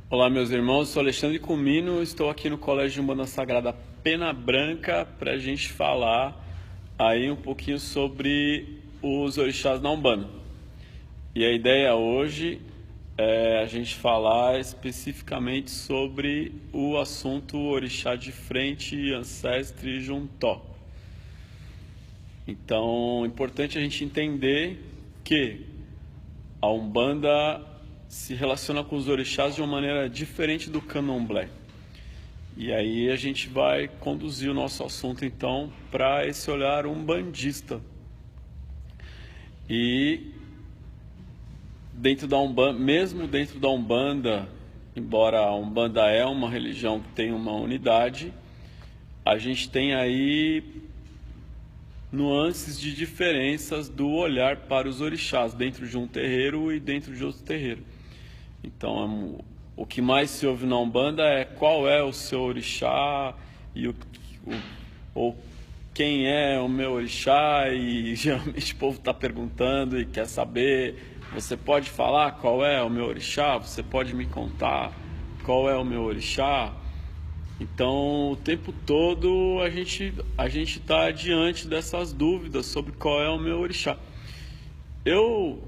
Olá, meus irmãos, sou Alexandre Comino, estou aqui no Colégio de Umbanda Sagrada Pena Branca para a gente falar aí um pouquinho sobre os orixás na Umbanda. E a ideia hoje é a gente falar especificamente sobre o assunto orixá de frente, ancestre e juntó. Então, é importante a gente entender que a Umbanda se relaciona com os orixás de uma maneira diferente do candomblé. E aí a gente vai conduzir o nosso assunto então para esse olhar umbandista. E dentro da Umbanda, mesmo dentro da Umbanda, embora a Umbanda é uma religião que tem uma unidade, a gente tem aí nuances de diferenças do olhar para os orixás dentro de um terreiro e dentro de outro terreiro. Então, o que mais se ouve na Umbanda é qual é o seu orixá e ou quem é o meu orixá, e geralmente o povo está perguntando e quer saber. Você pode falar qual é o meu orixá? Você pode me contar qual é o meu orixá? Então, o tempo todo a gente está diante dessas dúvidas sobre qual é o meu orixá. Eu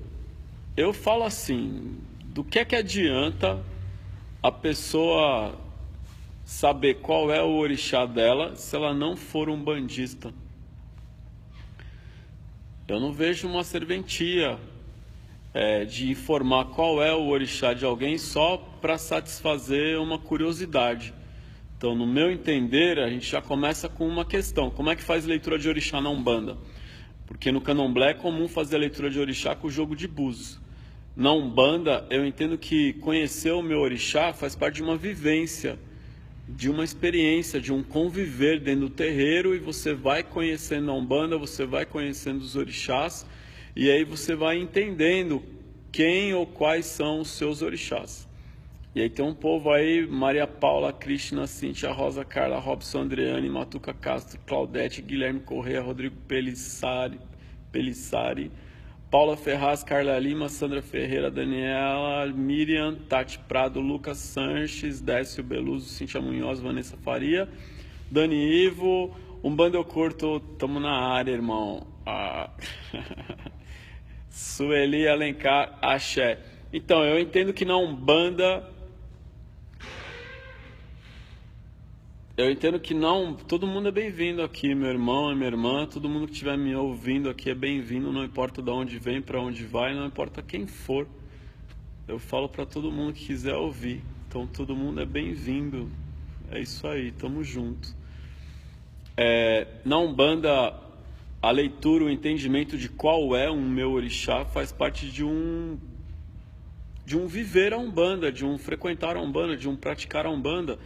falo assim, do que é que adianta a pessoa saber qual é o orixá dela se ela não for umbandista? Eu não vejo uma serventia de informar qual é o orixá de alguém só para satisfazer uma curiosidade. Então, no meu entender, a gente já começa com uma questão: como é que faz leitura de orixá na Umbanda? Porque no candomblé é comum fazer a leitura de orixá com o jogo de búzios. Na Umbanda, eu entendo que conhecer o meu orixá faz parte de uma vivência, de uma experiência, de um conviver dentro do terreiro, e você vai conhecendo a Umbanda, você vai conhecendo os orixás, e aí você vai entendendo quem ou quais são os seus orixás. E aí tem um povo aí: Maria Paula, Cristina, Cíntia, Rosa, Carla, Robson, Andreane, Matuca Castro, Claudete, Guilherme Corrêa, Rodrigo Pelissari, Paula Ferraz, Carla Lima, Sandra Ferreira, Daniela, Miriam, Tati Prado, Lucas Sanches, Décio Beluso, Cíntia Munhoz, Vanessa Faria, Dani Ivo. Umbanda eu curto, tamo na área, irmão. Sueli Alencar, axé. Então, eu entendo que na Umbanda, todo mundo é bem-vindo aqui, meu irmão e minha irmã, todo mundo que estiver me ouvindo aqui é bem-vindo, não importa de onde vem, para onde vai, não importa quem for. Eu falo para todo mundo que quiser ouvir. Então, todo mundo é bem-vindo. É isso aí, tamo junto. Na Umbanda, a leitura, o entendimento de qual é o meu orixá faz parte de um viver a Umbanda, de um frequentar a Umbanda, de um praticar a Umbanda.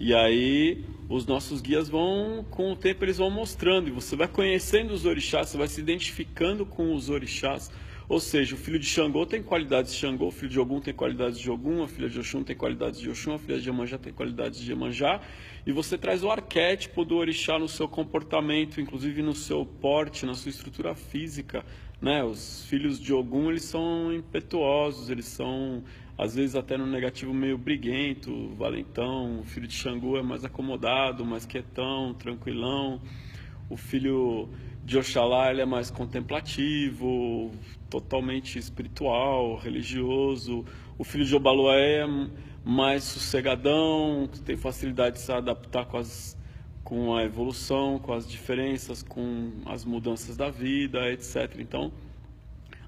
E aí os nossos guias vão, com o tempo, eles vão mostrando, e você vai conhecendo os orixás, você vai se identificando com os orixás. Ou seja, o filho de Xangô tem qualidades de Xangô, o filho de Ogum tem qualidades de Ogum, a filha de Oxum tem qualidades de Oxum, a filha de Iemanjá tem qualidades de Iemanjá, e você traz o arquétipo do orixá no seu comportamento, inclusive no seu porte, na sua estrutura física, né? Os filhos de Ogum, eles são impetuosos, eles são, às vezes, até no negativo, meio briguento, valentão. O filho de Xangô é mais acomodado, mais quietão, tranquilão. O filho de Oxalá, ele é mais contemplativo, totalmente espiritual, religioso. O filho de Obalué é mais sossegadão, tem facilidade de se adaptar com a evolução, com as diferenças, com as mudanças da vida, etc. Então,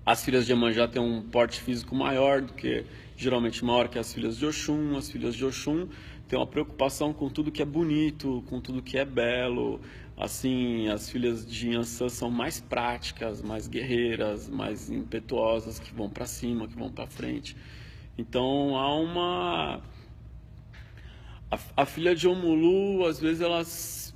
as filhas de Iemanjá têm um porte físico maior do que, geralmente maior que as filhas de Oxum. As filhas de Oxum têm uma preocupação com tudo que é bonito, com tudo que é belo. Assim, as filhas de Iansã são mais práticas, mais guerreiras, mais impetuosas, que vão para cima, que vão para frente. Então, há uma... A filha de Omulu, às vezes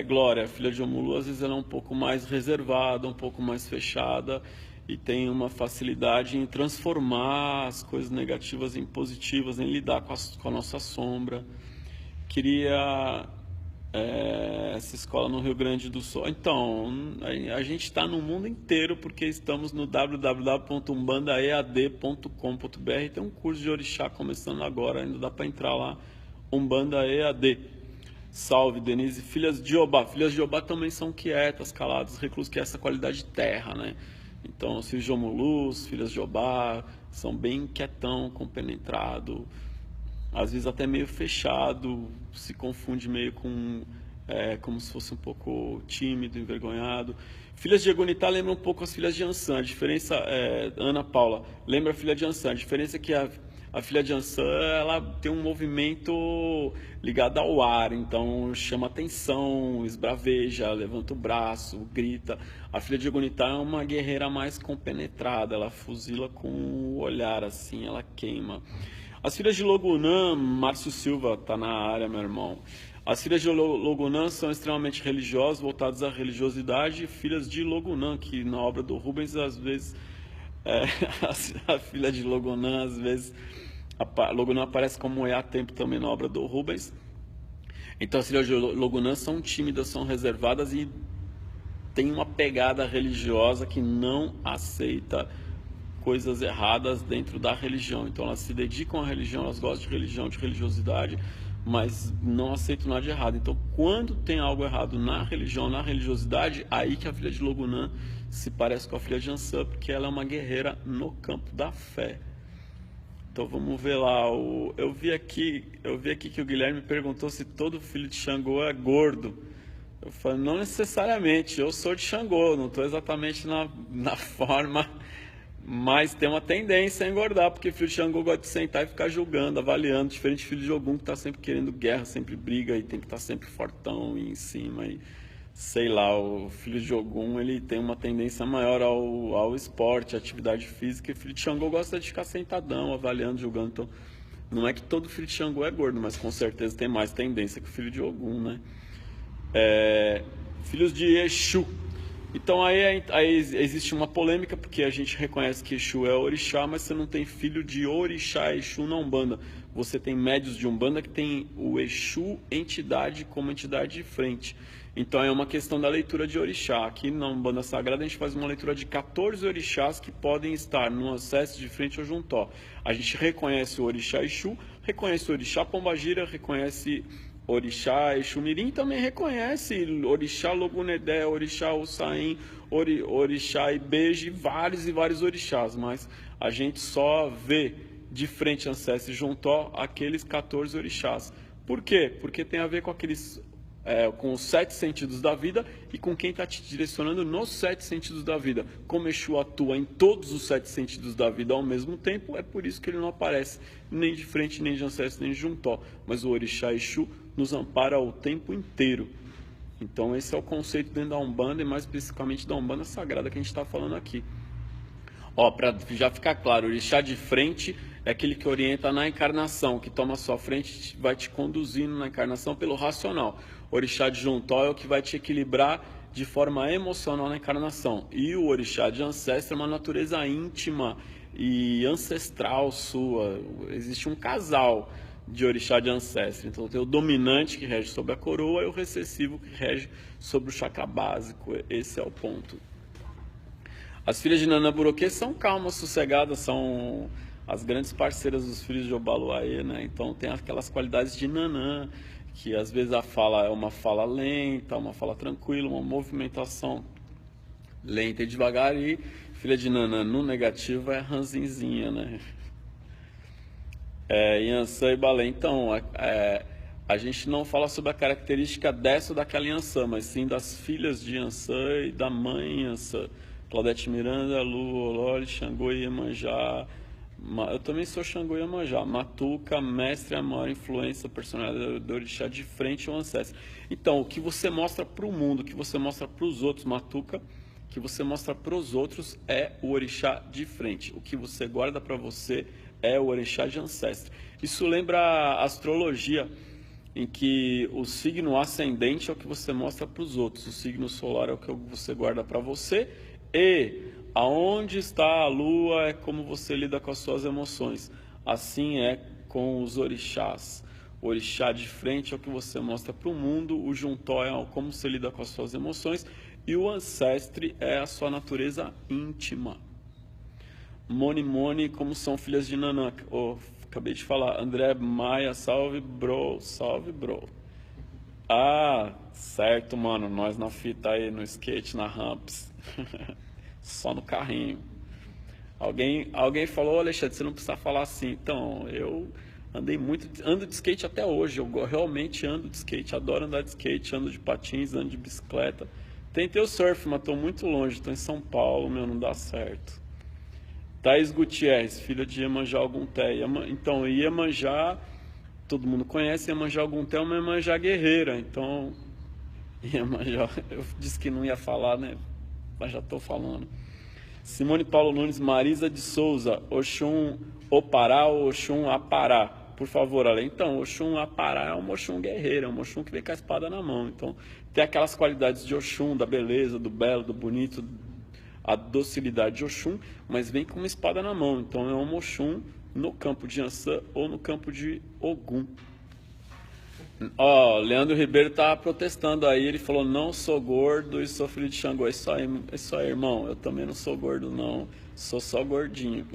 Glória, a filha de Omulu, às vezes ela é um pouco mais reservada, um pouco mais fechada, e tem uma facilidade em transformar as coisas negativas em positivas, em lidar com a nossa sombra. Queria essa escola no Rio Grande do Sul. Então, a gente está no mundo inteiro porque estamos no www.umbandaead.com.br. Tem um curso de orixá começando agora, ainda dá para entrar lá, Umbanda EAD. Salve, Denise. Filhas de Obá. Filhas de Obá também são quietas, caladas, reclusas, que é essa qualidade de terra, né? Então, os filhos de Omulus, filhas de Obá, são bem quietão, compenetrado, às vezes até meio fechado, se confunde meio com como se fosse um pouco tímido, envergonhado. Filhas de Egunitá lembram um pouco as filhas de Ansan. A diferença, Ana Paula, lembra a filha de Ansan. A diferença é que a filha de Ansan, ela tem um movimento ligado ao ar, então chama atenção, esbraveja, levanta o braço, grita. A filha de Egunitá é uma guerreira mais compenetrada, ela fuzila com o olhar, assim, ela queima. As filhas de Logunã, Márcio Silva tá na área, meu irmão. As filhas de Logunã são extremamente religiosas, voltadas à religiosidade, filhas de Logunã, que na obra do Rubens, às vezes, a filha de Logunã, às vezes, Logunã aparece como há tempo também na obra do Rubens. Então as filhas de Logunã são tímidas, são reservadas e tem uma pegada religiosa que não aceita coisas erradas dentro da religião. Então elas se dedicam à religião, elas gostam de religião, de religiosidade, mas não aceitam nada de errado. Então quando tem algo errado na religião, na religiosidade, aí que a filha de Logunã se parece com a filha de Ansan, porque ela é uma guerreira no campo da fé. Então vamos ver lá, eu vi aqui que o Guilherme perguntou se todo filho de Xangô é gordo. Eu falei, não necessariamente, eu sou de Xangô, não estou exatamente na forma, mas tem uma tendência a engordar, porque filho de Xangô gosta de sentar e ficar julgando, avaliando, diferente de filho de Ogum que está sempre querendo guerra, sempre briga e tem que estar sempre fortão e em cima. E, sei lá, o filho de Ogum ele tem uma tendência maior ao esporte, à atividade física, e filho de Xangô gosta de ficar sentadão, avaliando, julgando. Então, não é que todo filho de Xangô é gordo, mas com certeza tem mais tendência que o filho de Ogum, né? Filhos de Exu. Então aí existe uma polêmica, porque a gente reconhece que Exu é orixá, mas você não tem filho de orixá Exu na Umbanda. Você tem médios de Umbanda que tem o Exu entidade como entidade de frente. Então é uma questão da leitura de orixá. Aqui na Umbanda Sagrada a gente faz uma leitura de 14 orixás que podem estar no acesso de frente ou juntó. A gente reconhece o orixá Exu, reconhece o orixá Pombagira, reconhece orixá Exumirim, também reconhece orixá Logunedé, orixá Ossain, orixá Ibeji, vários e vários orixás, mas a gente só vê de frente ancestre juntó aqueles 14 orixás. Por quê? Porque tem a ver com aqueles com os 7 sentidos da vida e com quem está te direcionando nos 7 sentidos da vida. Como Exu atua em todos os 7 sentidos da vida ao mesmo tempo, é por isso que ele não aparece nem de frente, nem de ancestre, nem de juntó. Mas o orixá Exu nos ampara o tempo inteiro. Então esse é o conceito dentro da Umbanda e mais especificamente da Umbanda Sagrada que a gente está falando aqui. Para já ficar claro, o orixá de frente é aquele que orienta na encarnação, que toma a sua frente e vai te conduzindo na encarnação pelo racional. O orixá de juntó é o que vai te equilibrar de forma emocional na encarnação. E o orixá de ancestro é uma natureza íntima e ancestral sua. Existe um casal de orixá de ancestro. Então tem o dominante que rege sobre a coroa e o recessivo que rege sobre o chakra básico. Esse é o ponto. As filhas de Nanã-Buroquê são calmas, sossegadas, são as grandes parceiras dos filhos de Obaluaê, né? Então tem aquelas qualidades de Nanã, que às vezes a fala é uma fala lenta, uma fala tranquila, uma movimentação lenta e devagar, e filha de Nanã no negativo é ranzinzinha, né? Yansan e Balé. Então, a gente não fala sobre a característica dessa ou daquela Yansan, mas sim das filhas de Yansan e da mãe Yansan. Claudete Miranda, Lu, Olori, Xangô e Iemanjá. Eu também sou Xangô e Iemanjá. Matuca, mestre, a maior influência, personalidade do orixá de frente ao ancestro. Então, o que você mostra para o mundo, o que você mostra para os outros, Matuca, o que você mostra para os outros é o orixá de frente. O que você guarda para você é o orixá de ancestro. Isso lembra a astrologia, em que o signo ascendente é o que você mostra para os outros, o signo solar é o que você guarda para você, e aonde está a lua é como você lida com as suas emoções. Assim é com os orixás. O orixá de frente é o que você mostra para o mundo, o juntó é como você lida com as suas emoções, e o ancestre é a sua natureza íntima. Moni Moni, como são filhas de Nanã. Oh, acabei de falar. André Maia, salve bro, salve bro. Ah, certo, mano, nós na fita aí, no skate, na ramps. Só no carrinho. Alguém falou, Alexandre, você não precisa falar assim. Então, eu ando de skate até hoje. Eu realmente ando de skate, adoro andar de skate, ando de patins, ando de bicicleta. Tentei o surf, mas tô muito longe, tô em São Paulo, meu, não dá certo. Thaís Gutierrez, filha de Iemanjá Ogunté. Então, Iemanjá, todo mundo conhece, Iemanjá Ogunté é uma Iemanjá guerreira. Então, Iemanjá, eu disse que não ia falar, né? Mas já tô falando. Simone Paulo Nunes, Marisa de Souza, Oxum Opará ou Oxum Apará. Por favor, Ale. Então, Oxum Apará é um Oxum guerreiro, é um Oxum que vem com a espada na mão. Então, tem aquelas qualidades de Oxum, da beleza, do belo, do bonito, a docilidade de Oxum, mas vem com uma espada na mão. Então, é um Oxum no campo de Ansã ou no campo de Ogum. Ó, Leandro Ribeiro tá protestando aí, ele falou, não sou gordo e sou filho de Xangô. É isso aí, irmão, eu também não sou gordo não, sou só gordinho.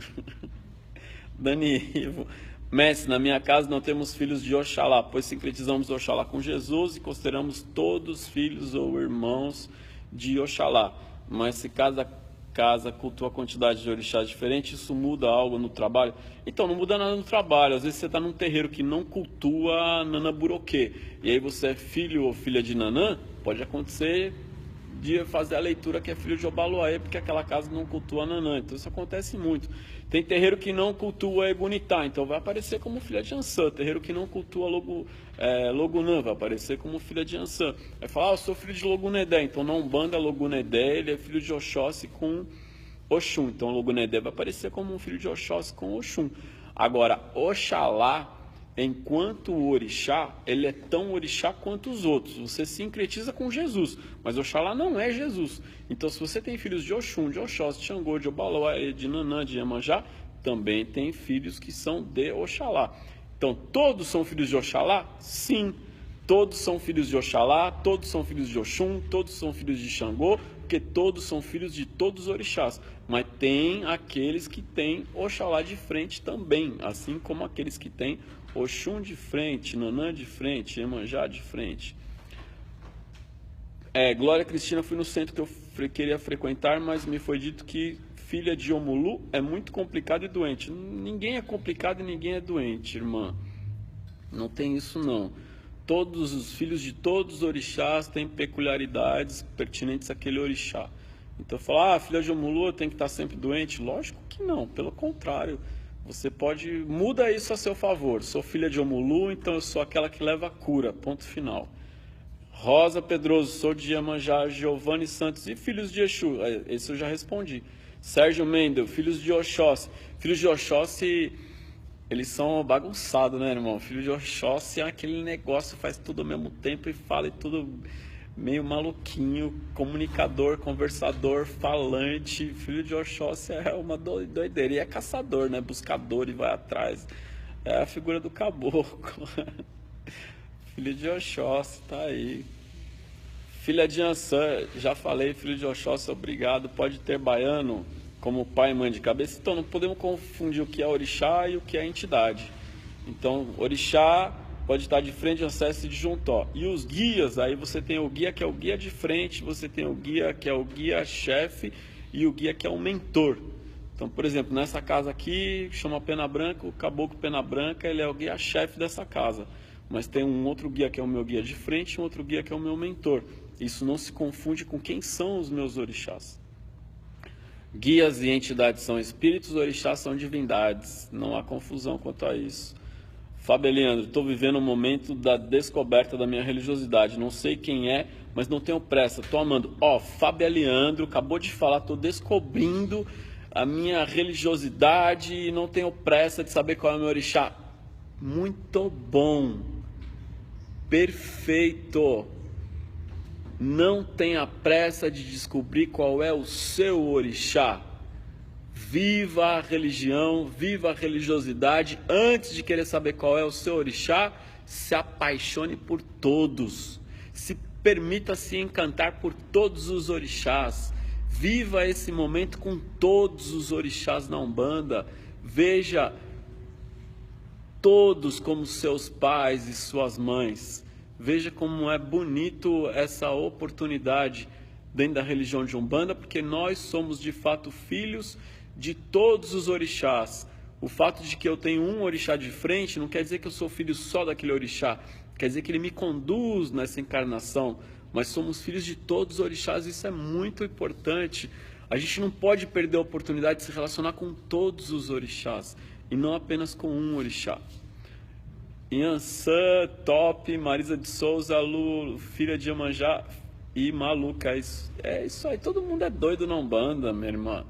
Dani Ivo, Mestre, na minha casa não temos filhos de Oxalá, pois sincretizamos Oxalá com Jesus e consideramos todos filhos ou irmãos de Oxalá. Mas se cada casa cultua a quantidade de orixás diferente, isso muda algo no trabalho? Então, não muda nada no trabalho. Às vezes você está num terreiro que não cultua Nanã Buroquê, e aí você é filho ou filha de Nanã, pode acontecer de fazer a leitura que é filho de Obaluaê, porque aquela casa não cultua Nanã. Então isso acontece muito. Tem terreiro que não cultua Egunitá, então vai aparecer como filha de Ansã. Terreiro que não cultua Logunã, vai aparecer como filha de Ansã. Vai falar, eu sou filho de Logunedé, então na Umbanda Logunedé, ele é filho de Oxóssi com Oxum. Então Logunedé vai aparecer como um filho de Oxóssi com Oxum. Agora, Oxalá, enquanto o orixá, ele é tão orixá quanto os outros. Você sincretiza com Jesus, mas Oxalá não é Jesus. Então, se você tem filhos de Oxum, de Oxóssi, de Xangô, de Obaluaê, de Nanã, de Iemanjá, também tem filhos que são de Oxalá. Então, todos são filhos de Oxalá? Sim. Todos são filhos de Oxalá, todos são filhos de Oxum, todos são filhos de Xangô, porque todos são filhos de todos os orixás. Mas tem aqueles que têm Oxalá de frente também, assim como aqueles que têm Oxum de frente, Nanã de frente, Iemanjá de frente. Glória Cristina, fui no centro que eu queria frequentar, mas me foi dito que filha de Omulu é muito complicado e doente. Ninguém é complicado e ninguém é doente, irmã. Não tem isso não. Todos os filhos de todos os orixás têm peculiaridades pertinentes àquele orixá. Então falar, filha de Omulu tem que estar sempre doente? Lógico que não, pelo contrário. Você muda isso a seu favor. Sou filha de Omulu, então eu sou aquela que leva a cura, ponto final. Rosa Pedroso, sou de Iemanjá, Giovanni Santos e filhos de Exu. Esse eu já respondi. Sérgio Mendel, filhos de Oxóssi. Filhos de Oxóssi, eles são bagunçados, né, irmão? Filho de Oxóssi é aquele negócio, faz tudo ao mesmo tempo e fala e tudo meio maluquinho, comunicador, conversador, falante. Filho de Oxóssi é uma doideira. E é caçador, né? Buscador e vai atrás. É a figura do caboclo. Filho de Oxóssi, tá aí. Filha de Ansã, já falei, filho de Oxóssi, obrigado. Pode ter baiano como pai e mãe de cabeça. Então não podemos confundir o que é orixá e o que é entidade. Então, orixá pode estar de frente, ancestro e de juntó. E os guias, aí você tem o guia que é o guia de frente, você tem o guia que é o guia-chefe e o guia que é o mentor. Então, por exemplo, nessa casa aqui, chama Pena Branca, o caboclo Pena Branca, ele é o guia-chefe dessa casa. Mas tem um outro guia que é o meu guia de frente e um outro guia que é o meu mentor. Isso não se confunde com quem são os meus orixás. Guias e entidades são espíritos, orixás são divindades. Não há confusão quanto a isso. Fábio Leandro, estou vivendo um momento da descoberta da minha religiosidade. Não sei quem é, mas não tenho pressa. Estou amando. Fábio Leandro acabou de falar, estou descobrindo a minha religiosidade e não tenho pressa de saber qual é o meu orixá. Muito bom. Perfeito. Não tenha pressa de descobrir qual é o seu orixá. Viva a religião, viva a religiosidade. Antes de querer saber qual é o seu orixá, se apaixone por todos. Se permita se encantar por todos os orixás. Viva esse momento com todos os orixás na Umbanda. Veja todos como seus pais e suas mães. Veja como é bonito essa oportunidade dentro da religião de Umbanda, porque nós somos de fato filhos de todos os orixás. O fato de que eu tenho um orixá de frente não quer dizer que eu sou filho só daquele orixá, quer dizer que ele me conduz nessa encarnação, mas somos filhos de todos os orixás, e isso é muito importante. A gente não pode perder a oportunidade de se relacionar com todos os orixás, e não apenas com um orixá. Yansan, Top, Marisa de Souza, Lu, filha de Iemanjá e maluca. É isso aí, todo mundo é doido na Umbanda, minha irmã.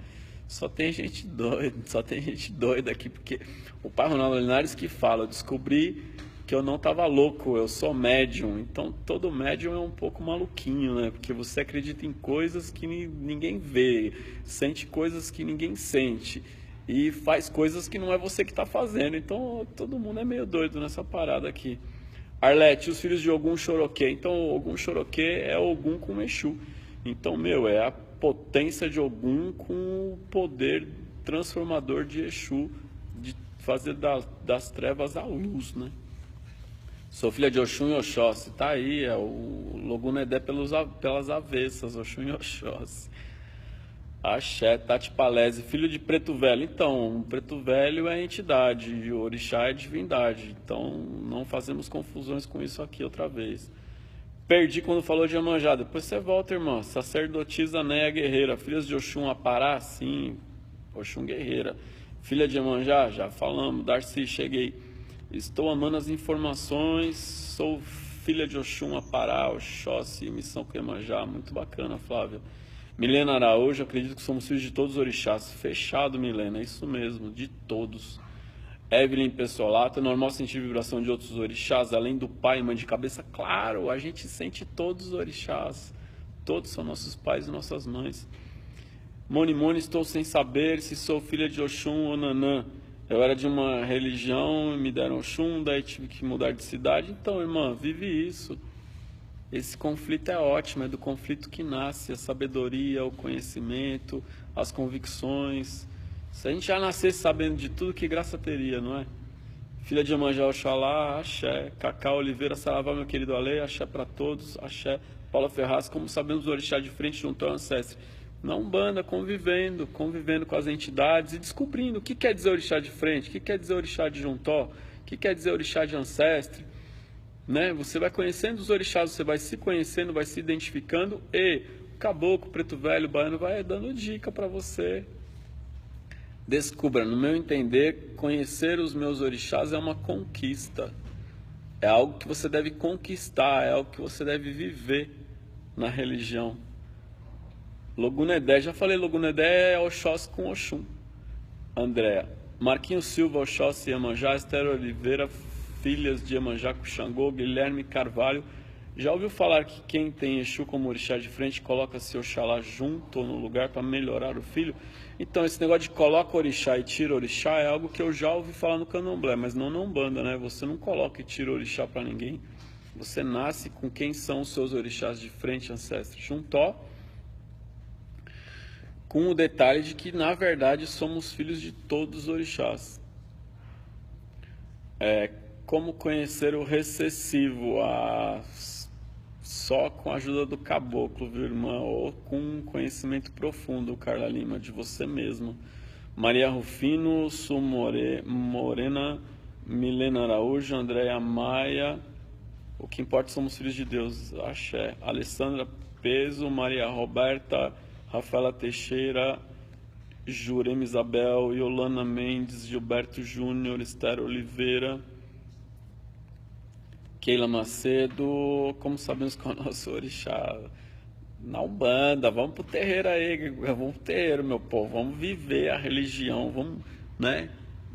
Só tem gente doida aqui, porque o pai Ronaldo Linares que fala, eu descobri que eu não estava louco, eu sou médium. Então todo médium é um pouco maluquinho, né? Porque você acredita em coisas que ninguém vê, sente coisas que ninguém sente e faz coisas que não é você que está fazendo. Então todo mundo é meio doido nessa parada aqui. Arlete, os filhos de Ogum Xoroquê. Então Ogum Xoroquê é Ogum com Exu. Então, é a potência de Ogum com o poder transformador de Exu, de fazer das trevas a luz, né? Sou filha de Oxum e Oxóssi. Tá aí, é o Logunedé pelas avessas, Oxum e Oxóssi. Axé, Tati Palese, filho de Preto Velho. Então, Preto Velho é entidade, e o orixá é divindade. Então, não fazemos confusões com isso aqui outra vez. Perdi quando falou de Iemanjá. Depois você volta, irmã. Sacerdotisa Néia Guerreira. Filhas de Oxum Apará? Sim. Oxum Guerreira. Filha de Iemanjá? Já falamos. Darcy, cheguei. Estou amando as informações. Sou filha de Oxum Apará, Oxóssi, missão com Iemanjá. Muito bacana, Flávia. Milena Araújo. Acredito que somos filhos de todos os orixás. Fechado, Milena. Isso mesmo. De todos. Evelyn Pessolato, é normal sentir vibração de outros orixás, além do pai e mãe de cabeça? Claro, a gente sente todos os orixás. Todos são nossos pais e nossas mães. Moni, estou sem saber se sou filha de Oxum ou Nanã. Eu era de uma religião, me deram Oxum, daí tive que mudar de cidade. Então, irmã, vive isso. Esse conflito é ótimo, é do conflito que nasce a sabedoria, o conhecimento, as convicções. Se a gente já nascesse sabendo de tudo, que graça teria, não é? Filha de Iemanjá, Oxalá, Axé. Cacá Oliveira, Saravá, meu querido Ale, Axé para todos, Axé. Paula Ferraz, como sabemos o orixá de frente junto ao ancestre. Na Umbanda, convivendo com as entidades e descobrindo o que quer dizer orixá de frente, o que quer dizer orixá de juntó, o que quer dizer orixá de ancestre. Né? Você vai conhecendo os orixás, você vai se conhecendo, vai se identificando, e o caboclo, preto velho, baiano vai dando dica para você. Descubra, no meu entender, conhecer os meus orixás é uma conquista. É algo que você deve conquistar, é algo que você deve viver na religião. Logunedé, já falei, Logunedé é Oxóssi com Oxum. Andréa. Marquinhos Silva, Oxóssi e Iemanjá. Esther Oliveira, filhas de Iemanjá com Xangô. Guilherme Carvalho. Já ouviu falar que quem tem Exu como orixá de frente coloca seu Oxalá junto ou no lugar para melhorar o filho? Então, esse negócio de coloca orixá e tira orixá é algo que eu já ouvi falar no candomblé, mas não na Umbanda, né? Você não coloca e tira orixá para ninguém. Você nasce com quem são os seus orixás de frente, ancestre Juntó, com o detalhe de que, na verdade, somos filhos de todos os orixás. Como conhecer o recessivo? Só com a ajuda do caboclo, viu, irmã? Ou com um conhecimento profundo, Carla Lima, de você mesmo. Maria Rufino, Sul Morena, Milena Araújo, Andréia Maia. O que importa, somos filhos de Deus. Axé. Alessandra Peso, Maria Roberta, Rafaela Teixeira, Jurema Isabel, Yolana Mendes, Gilberto Júnior, Esther Oliveira, Keila Macedo. Como sabemos qual é o nosso orixá? Na Umbanda. Vamos pro terreiro aí, vamos pro terreiro, meu povo. Vamos viver a religião,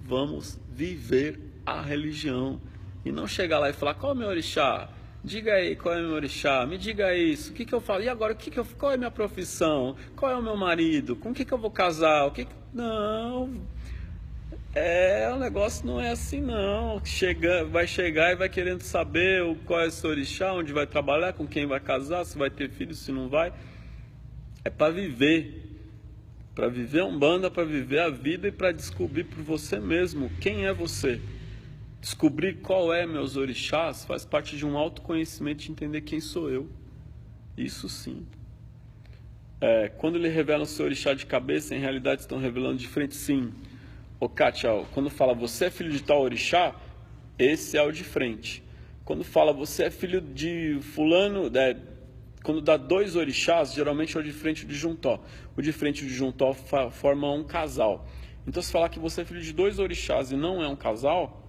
vamos viver a religião. E não chegar lá e falar, qual é o meu orixá? Diga aí, qual é o meu orixá? Me diga isso. O que eu falo? E agora, qual é a minha profissão? Qual é o meu marido? Com o que eu vou casar? Não, o negócio não é assim não. Vai chegar e vai querendo saber qual é o seu orixá, onde vai trabalhar, com quem vai casar, se vai ter filho, se não vai. É para viver. Para viver a Umbanda, para viver a vida e para descobrir por você mesmo quem é você. Descobrir qual é meus orixás faz parte de um autoconhecimento de entender quem sou eu. Isso sim. Quando ele revela o seu orixá de cabeça, em realidade estão revelando de frente, sim. Ô Kátia, quando fala você é filho de tal orixá, esse é o de frente. Quando fala você é filho de fulano, quando dá dois orixás, geralmente é o de frente e o de juntó. O de frente e o de juntó forma um casal. Então se falar que você é filho de dois orixás e não é um casal,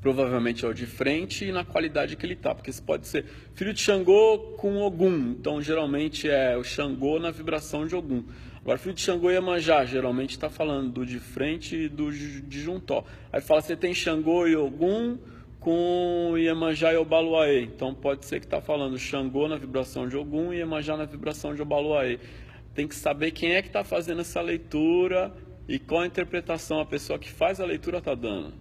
provavelmente é o de frente e na qualidade que ele está. Porque você pode ser filho de Xangô com Ogum. Então geralmente é o Xangô na vibração de Ogum. Agora filho de Xangô e Iemanjá, geralmente está falando do de frente e do de juntó. Aí fala você tem Xangô e Ogum com Iemanjá e Obaluaê. Então pode ser que está falando Xangô na vibração de Ogum e Iemanjá na vibração de Obaluaê. Tem que saber quem é que está fazendo essa leitura e qual a interpretação a pessoa que faz a leitura está dando.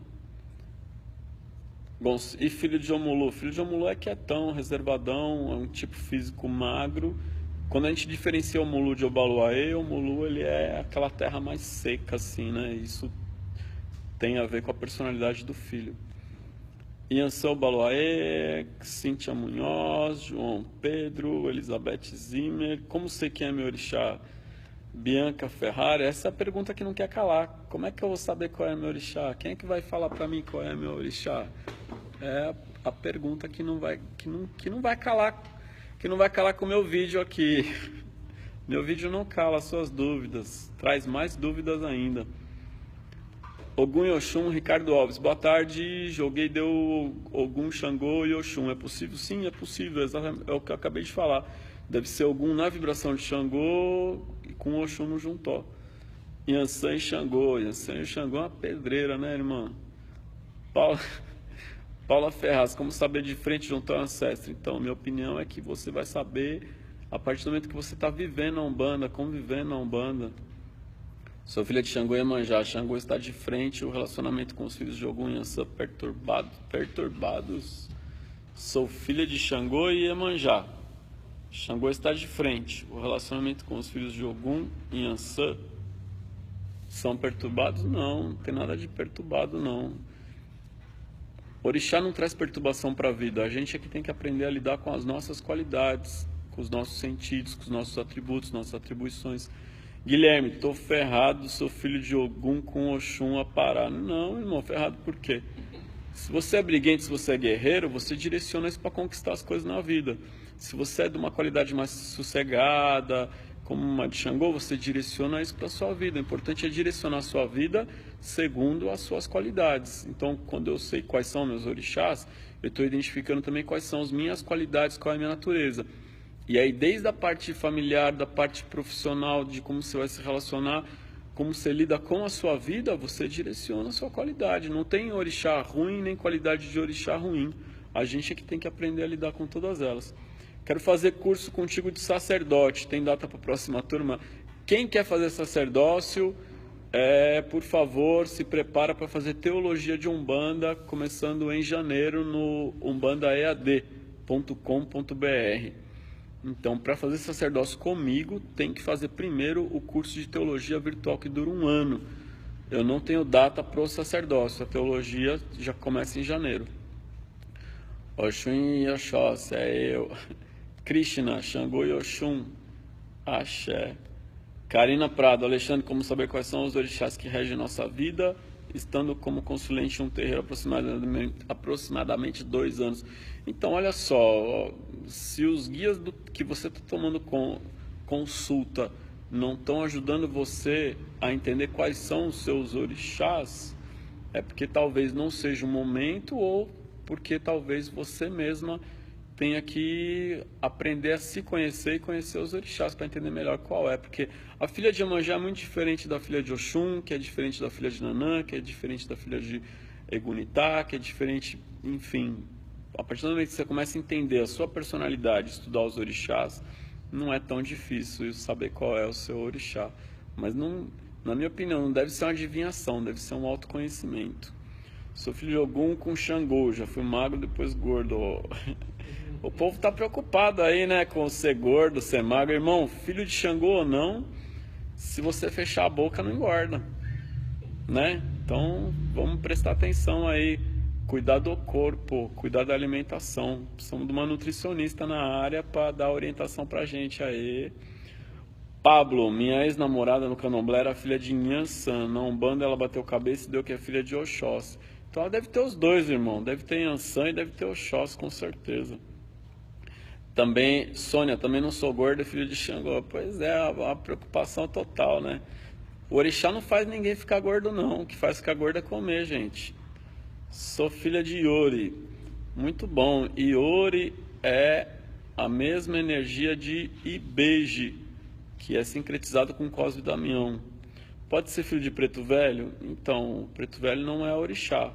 Bom, e filho de Omulu? Filho de Omulu é quietão, reservadão, é um tipo físico magro. Quando a gente diferencia o Omulu de Obaluaê, o Omulu ele é aquela terra mais seca, assim, né? Isso tem a ver com a personalidade do filho. Iansã Obaluaê, Cíntia Munhoz, João Pedro, Elizabeth Zimmer. Como sei quem é meu orixá? Bianca Ferrari. Essa é a pergunta que não quer calar. Como é que eu vou saber qual é meu orixá? Quem é que vai falar para mim qual é meu orixá? É a pergunta que não vai calar, que não vai calar com o meu vídeo aqui. Meu vídeo não cala as suas dúvidas, traz mais dúvidas ainda. Ogum e Oxum, Ricardo Alves. Boa tarde, joguei, deu Ogum, Xangô e Oxum. É possível? Sim, é possível, é o que eu acabei de falar. Deve ser Ogum na vibração de Xangô e com Oxum no juntó. Iansã e Xangô. Iansã e Xangô é uma pedreira, né, irmã? Paula Ferraz, como saber de frente junto ao ancestro? Então, minha opinião é que você vai saber a partir do momento que você está vivendo a Umbanda, convivendo a Umbanda. Sou filha de Xangô e Iemanjá. Xangô está de frente, o relacionamento com os filhos de Ogum e Iansã perturbados. Sou filha de Xangô e Iemanjá. Xangô está de frente, o relacionamento com os filhos de Ogum e Iansã são perturbados? Não tem nada de perturbado não. Orixá não traz perturbação para a vida, a gente é que tem que aprender a lidar com as nossas qualidades, com os nossos sentidos, com os nossos atributos, nossas atribuições. Guilherme, tô ferrado, sou filho de Ogum com Oxum a parar. Não, irmão, ferrado por quê? Se você é briguente, se você é guerreiro, você direciona isso para conquistar as coisas na vida. Se você é de uma qualidade mais sossegada, como uma de Xangô, você direciona isso para a sua vida. O importante é direcionar a sua vida segundo as suas qualidades. Então, quando eu sei quais são meus orixás, eu estou identificando também quais são as minhas qualidades, qual é a minha natureza. E aí, desde a parte familiar, da parte profissional, de como você vai se relacionar, como você lida com a sua vida, você direciona a sua qualidade. Não tem orixá ruim, nem qualidade de orixá ruim. A gente é que tem que aprender a lidar com todas elas. Quero fazer curso contigo de sacerdote. Tem data para a próxima turma? Quem quer fazer sacerdócio, por favor, se prepara para fazer teologia de Umbanda, começando em janeiro no umbandaead.com.br. Então, para fazer sacerdócio comigo, tem que fazer primeiro o curso de teologia virtual que dura 1 ano. Eu não tenho data para o sacerdócio, a teologia já começa em janeiro. Oxum e Oxóssi, é eu. Krishna, Xangô e Oxum, Axé. Karina Prado, Alexandre, como saber quais são os orixás que regem nossa vida, estando como consulente em um terreiro aproximadamente 2 anos. Então, olha só, se os guias que você está tomando consulta não estão ajudando você a entender quais são os seus orixás, é porque talvez não seja o momento ou porque talvez você mesma tenha que aprender a se conhecer e conhecer os orixás para entender melhor qual é, porque a filha de Iemanjá é muito diferente da filha de Oxum, que é diferente da filha de Nanã, que é diferente da filha de Egunitá, que é diferente, enfim. A partir do momento que você começa a entender a sua personalidade, estudar os orixás, não é tão difícil saber qual é o seu orixá. Mas não, Na minha opinião, não deve ser uma adivinhação, deve ser um autoconhecimento. Sou filho de Ogum com Xangô, já fui magro, depois gordo. O povo tá preocupado aí, né, com ser gordo, ser magro. Irmão, filho de Xangô ou não, se você fechar a boca, não engorda, né? Então, vamos prestar atenção aí. Cuidar do corpo, cuidar da alimentação. Precisamos de uma nutricionista na área para dar orientação pra gente aí. Pablo, minha ex-namorada no Candomblé era filha de Nhansan. Na Umbanda ela bateu cabeça e deu que é filha de Oxóssi. Então ela deve ter os dois, irmão. Deve ter Nhansan e deve ter Oxóssi, com certeza. Também, Sônia, também não sou gorda, filho de Xangô. Pois é, uma preocupação total, né? O orixá não faz ninguém ficar gordo, não. O que faz ficar gordo é comer, gente. Sou filha de Iori. Muito bom. Iori é a mesma energia de Ibeji, que é sincretizado com Cosme e Damião. Pode ser filho de Preto Velho? Então, o Preto Velho não é orixá.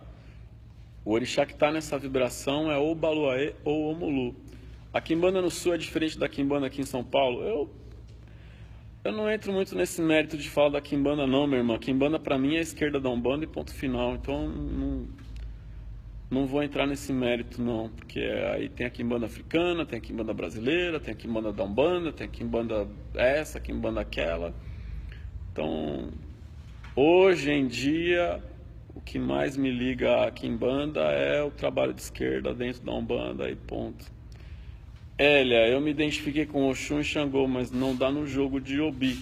O orixá que está nessa vibração é ou Baluaê ou Omulu. A Quimbanda no Sul é diferente da Quimbanda aqui em São Paulo? Eu não entro muito nesse mérito de falar da Quimbanda não, minha irmã. A Quimbanda pra mim é a esquerda da Umbanda e ponto final. Então não vou entrar nesse mérito não. Porque aí tem a Quimbanda africana, tem a Quimbanda brasileira, tem a Quimbanda da Umbanda, tem a Quimbanda essa, a Quimbanda aquela. Então, hoje em dia, o que mais me liga à Quimbanda é o trabalho de esquerda dentro da Umbanda e ponto. Hélia, eu me identifiquei com Oxum e Xangô, mas não dá no jogo de Obi.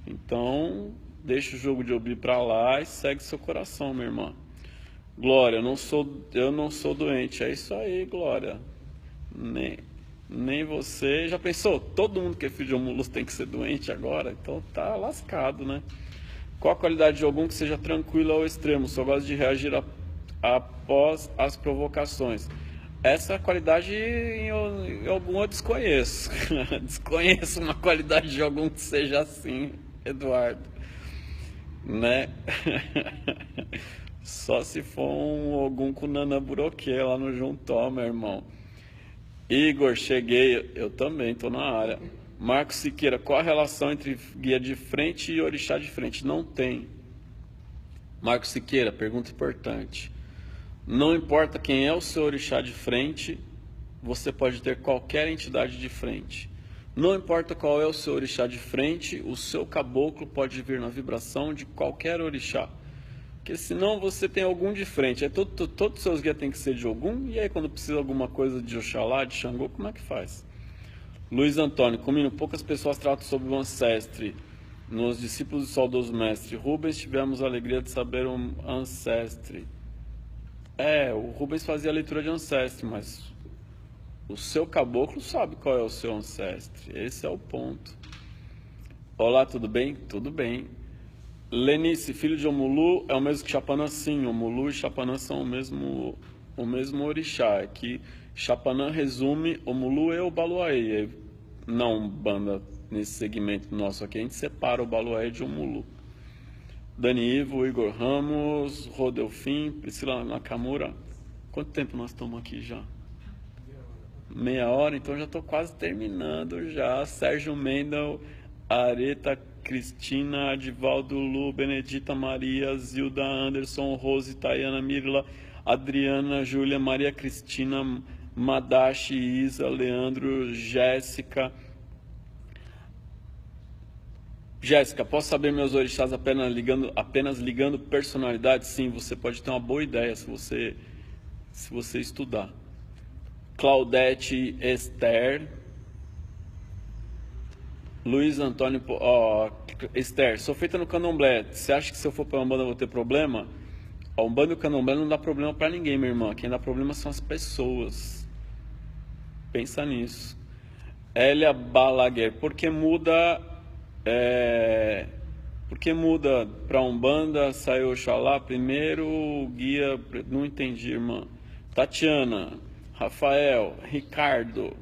Então, deixa o jogo de Obi pra lá e segue seu coração, minha irmã. Glória, eu não sou doente. É isso aí, Glória. Nem você. Já pensou? Todo mundo que é filho de Omulus tem que ser doente agora? Então tá lascado, né? Qual a qualidade de algum que seja tranquilo ao extremo? Só gosta de reagir após as provocações. Essa qualidade em algum eu desconheço. Desconheço uma qualidade de algum que seja assim, Eduardo. Né? Só se for algum com Nana Buroque lá no Juntó, meu irmão. Igor, cheguei. Eu também, tô na área. Marcos Siqueira, qual a relação entre guia de frente e orixá de frente? Não tem. Marcos Siqueira, pergunta importante. Não importa quem é o seu orixá de frente, você pode ter qualquer entidade de frente. Não importa qual é o seu orixá de frente, o seu caboclo pode vir na vibração de qualquer orixá. Porque senão você tem algum de frente. Aí todos os seus guias têm que ser de algum, e aí quando precisa alguma coisa de Oxalá, de Xangô, como é que faz? Luiz Antônio, comigo, poucas pessoas tratam sobre o ancestre. Nos discípulos do saudoso mestre Rubens tivemos a alegria de saber um ancestre. O Rubens fazia a leitura de ancestre, mas o seu caboclo sabe qual é o seu ancestre. Esse é o ponto. Olá, tudo bem? Tudo bem. Lenice, filho de Omulu, é o mesmo que Chapanã? Sim, Omulu e Chapanã são o mesmo orixá. É que Chapanã resume Omulu e o Baluaê. Não, banda, nesse segmento nosso aqui, a gente separa o Baluaê de Omulu. Dani Ivo, Igor Ramos, Rodelfim, Priscila Nakamura. Quanto tempo nós estamos aqui já? Meia hora, então já estou quase terminando já. Sérgio Mendel, Areta, Cristina, Adivaldo, Lu, Benedita, Maria, Zilda, Anderson, Rose, Tayana, Mirla, Adriana, Júlia, Maria Cristina, Madashi, Isa, Leandro, Jéssica. Jéssica, posso saber meus orixás apenas ligando personalidade? Sim, você pode ter uma boa ideia se você estudar. Claudete Esther. Luiz Antônio. Esther, sou feita no Candomblé. Você acha que se eu for para a Umbanda eu vou ter problema? A Umbanda e o Candomblé não dá problema para ninguém, minha irmã. Quem dá problema são as pessoas. Pensa nisso. Elia Balaguer, por que muda para Umbanda, saiu Oxalá primeiro, guia, não entendi, irmã. Tatiana, Rafael, Ricardo,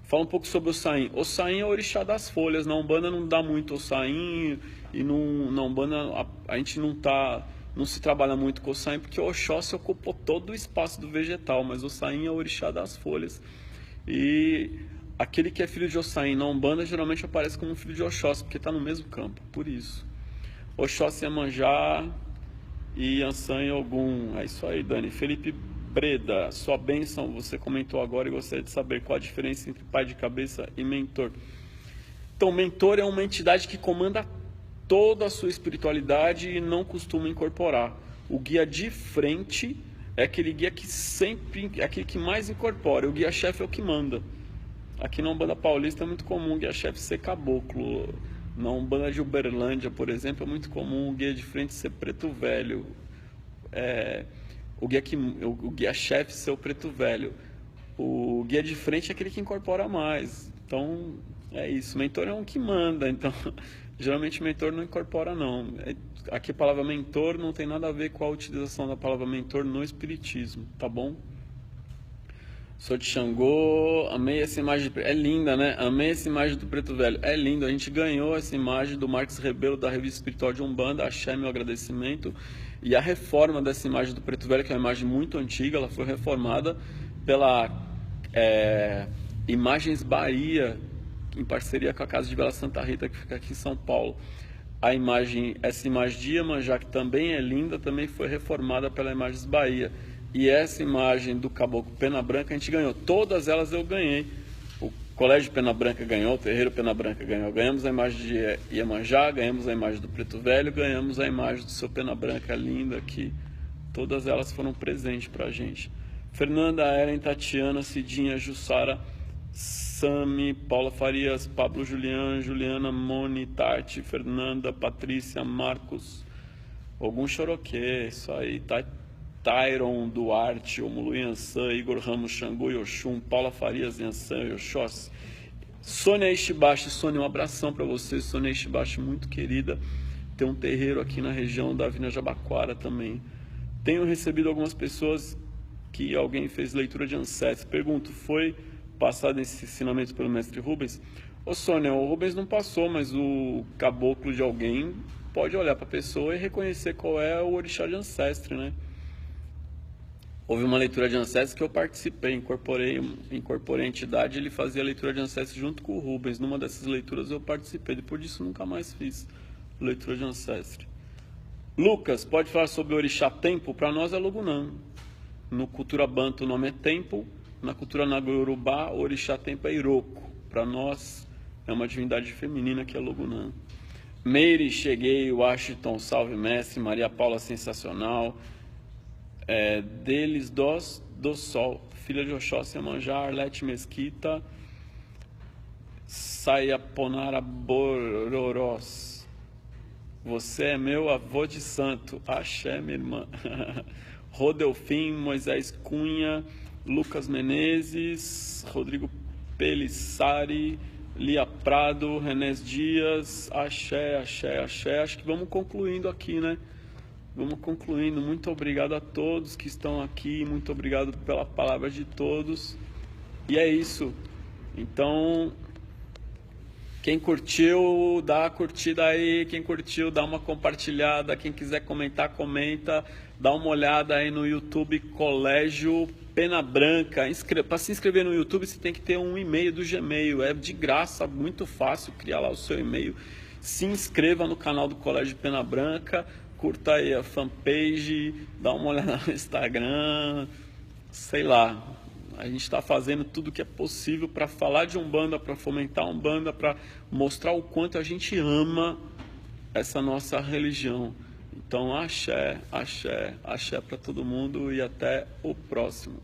fala um pouco sobre o Saim. O Saim é o orixá das folhas, na Umbanda não dá muito o Saim, e na Umbanda a gente não se trabalha muito com o Saim, porque o Oxóssi ocupou todo o espaço do vegetal, mas o Saim é o orixá das folhas. E aquele que é filho de Ossain na Umbanda geralmente aparece como um filho de Oxóssi, porque está no mesmo campo, por isso. Oxóssi Iemanjá e Yansan e Ogum. É isso aí, Dani. Felipe Breda, sua bênção, você comentou agora e gostaria de saber qual a diferença entre pai de cabeça e mentor. Então, mentor é uma entidade que comanda toda a sua espiritualidade e não costuma incorporar. O guia de frente é aquele guia que sempre, é aquele que mais incorpora. O guia-chefe é o que manda. Aqui na Umbanda Paulista é muito comum o guia-chefe ser caboclo. Na Umbanda de Uberlândia, por exemplo, é muito comum o guia de frente ser preto velho. O guia-chefe ser o preto velho. O guia de frente é aquele que incorpora mais. Então, é isso. Mentor é um que manda. Então, geralmente mentor não incorpora, não. Aqui a palavra mentor não tem nada a ver com a utilização da palavra mentor no espiritismo, tá bom? Sou de Xangô, amei essa imagem, é linda, né? Amei essa imagem do preto velho, é lindo. A gente ganhou essa imagem do Marcos Rebelo, da Revista Espiritual de Umbanda, axé, meu agradecimento. E a reforma dessa imagem do preto velho, que é uma imagem muito antiga, ela foi reformada pela Imagens Bahia, em parceria com a Casa de Bela Santa Rita, que fica aqui em São Paulo. Essa imagem de Iemanjá, que também é linda, também foi reformada pela Imagens Bahia. E essa imagem do Caboclo Pena Branca a gente ganhou. Todas elas eu ganhei. O Colégio Pena Branca ganhou, o Terreiro Pena Branca ganhou. Ganhamos a imagem de Iemanjá, ganhamos a imagem do Preto Velho, ganhamos a imagem do seu Pena Branca linda aqui. Todas elas foram presentes pra gente. Fernanda, Ellen, Tatiana, Cidinha, Jussara, Sami, Paula Farias, Pablo Julian, Juliana, Moni, Tati, Fernanda, Patrícia, Marcos, Ogum Choroquê, isso aí, Tyron Duarte, Omulu Yansan, Igor Ramos, Xangô e Oxum, Paula Farias, Yansan e Oxóssi, Sônia Ishibashi. Sônia, um abração para você. Sônia Ishibashi, muito querida. Tem um terreiro aqui na região da Avenida Jabaquara também. Tenho recebido algumas pessoas que alguém fez leitura de ancestros. Pergunto, foi passado esse ensinamento pelo mestre Rubens? Ô Sônia, o Rubens não passou, mas o caboclo de alguém pode olhar para a pessoa e reconhecer qual é o orixá de ancestre, né? Houve uma leitura de ancestros que eu participei, incorporei a entidade, ele fazia a leitura de ancestros junto com o Rubens. Numa dessas leituras eu participei, depois disso nunca mais fiz leitura de ancestros. Lucas, pode falar sobre o orixá tempo? Para nós é Logunã. No cultura banto o nome é tempo, na cultura Nagorubá o orixá tempo é Iroko. Para nós é uma divindade feminina que é Logunã. Meire, cheguei, Washington, salve mestre, Maria Paula, sensacional. Deles do Sol, filha de Oxóssi Iemanjá, Arlete Mesquita, Sayaponara Bororós. Você é meu avô de santo, axé, minha irmã. Rodelfim, Moisés Cunha, Lucas Menezes, Rodrigo Pelissari, Lia Prado, Renés Dias, axé, axé, axé. Acho que vamos concluindo aqui, né? Vamos concluindo. Muito obrigado a todos que estão aqui. Muito obrigado pela palavra de todos. E é isso. Então, quem curtiu, dá a curtida aí. Quem curtiu, dá uma compartilhada. Quem quiser comentar, comenta. Dá uma olhada aí no YouTube Colégio Pena Branca. Para se inscrever no YouTube, você tem que ter um e-mail do Gmail. É de graça, muito fácil criar lá o seu e-mail. Se inscreva no canal do Colégio Pena Branca. Curta aí a fanpage, dá uma olhada no Instagram, sei lá. A gente está fazendo tudo que é possível para falar de Umbanda, para fomentar Umbanda, para mostrar o quanto a gente ama essa nossa religião. Então, axé, axé, axé para todo mundo e até o próximo.